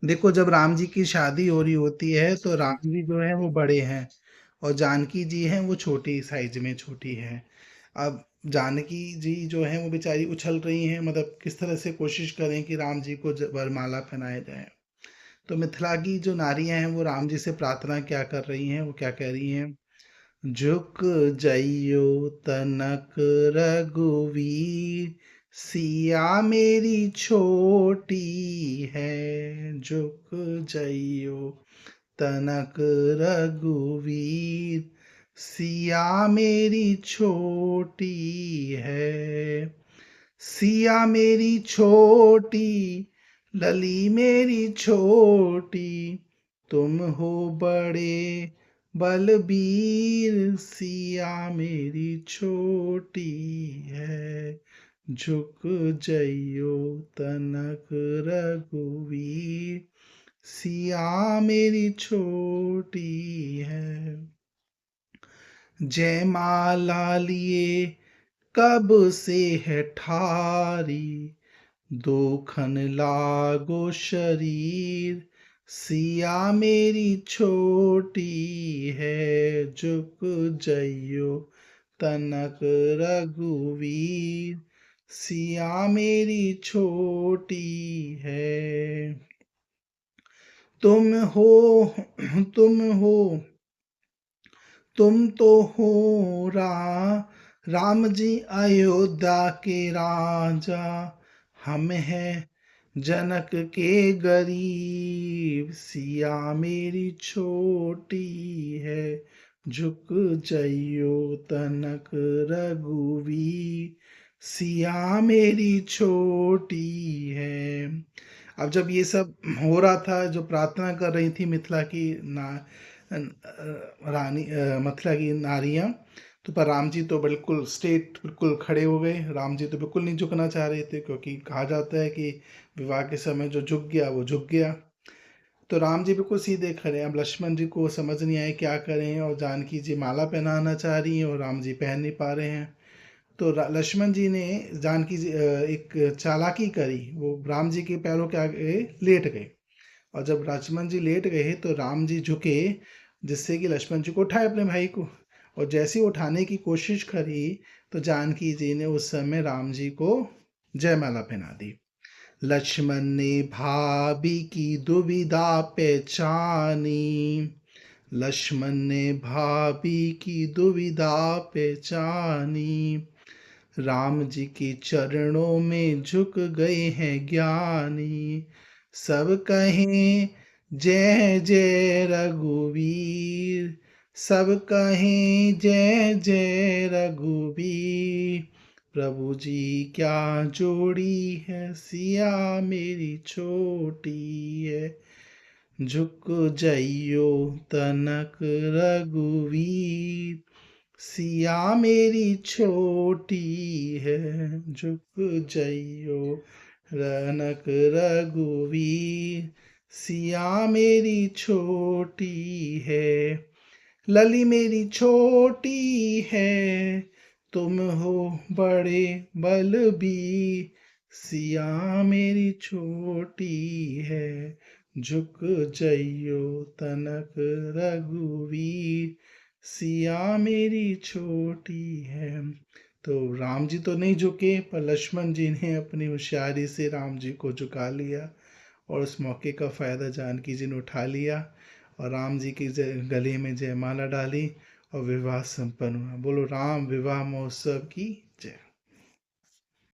देखो, जब राम जी की शादी हो रही होती है तो राम जी जो है वो बड़े हैं और जानकी जी हैं वो छोटी साइज में छोटी है। अब जानकी जी जो है वो बेचारी उछल रही हैं, मतलब किस तरह से कोशिश करें कि राम जी को वरमाला पहनाए जाए। तो मिथिला की जो नारियां हैं वो राम जी से प्रार्थना क्या कर रही हैं, वो क्या कह रही हैं। झुक जइयो तनक रघुवीर, सिया मेरी छोटी है। झुक जइयो तनक रघुवीर, सिया मेरी छोटी है। सिया मेरी छोटी, लली मेरी छोटी, तुम हो बड़े बलबीर, सिया मेरी छोटी है। झुक जइयो तनक रघुवीर, सिया मेरी छोटी है। जयमाला लिए कब से है ठारी, दोखन लागो शरीर, सिया मेरी छोटी है। झुक जइयो तनक रघुवीर, सिया मेरी छोटी है। तुम हो तुम हो तुम तो हो राम जी अयोध्या के राजा, हम हैं जनक के गरीब, सिया मेरी छोटी है। झुक जइयो तनक रघुवीर, सिया मेरी छोटी है। अब जब ये सब हो रहा था, जो प्रार्थना कर रही थी मिथिला की रानी, मथुरा की नारियां, तो पर राम जी तो बिल्कुल स्ट्रेट बिल्कुल खड़े हो गए। राम जी तो बिल्कुल नहीं झुकना चाह रहे थे, क्योंकि कहा जाता है कि विवाह के समय जो झुक गया वो झुक गया। तो राम जी बिल्कुल सीधे खड़े हैं। अब लक्ष्मण जी को समझ नहीं आए क्या करें, और जानकी जी माला पहनाना चाह रही हैं और राम जी पहन नहीं पा रहे हैं। तो लक्ष्मण जी ने जानकी जी एक चालाकी करी, वो राम जी के पैरों के आगे लेट गए। और जब लक्ष्मण जी लेट गए तो राम जी झुके, जिससे कि लक्ष्मण जी को उठाए अपने भाई को। और जैसे ही उठाने की कोशिश करी तो जानकी जी ने उस समय राम जी को जयमाला पहना दी। लक्ष्मण ने भाभी की दुविधा पहचानी, लक्ष्मण ने भाभी की दुविधा पहचानी, राम जी के चरणों में झुक गए हैं ज्ञानी, सब कहें जय जय रघुवीर, सब कहें जय जय रघुवीर, प्रभु जी क्या जोड़ी है, सिया मेरी छोटी है। झुक जइयो तनक रघुवीर, सिया मेरी छोटी है। झुक जइयो रनक रघुवीर, सिया मेरी छोटी है। लली मेरी छोटी है, तुम हो बड़े बलबीर, सिया मेरी छोटी है। झुक जइयो तनक रघुवीर, सिया मेरी छोटी है। तो राम जी तो नहीं झुके, पर लक्ष्मण जी ने अपनी होशियारी से राम जी को झुका लिया, और उस मौके का फ़ायदा जानकी जी ने उठा लिया और राम जी के गले में जयमाला डाली और विवाह संपन्न हुआ। बोलो राम विवाह महोत्सव की जय।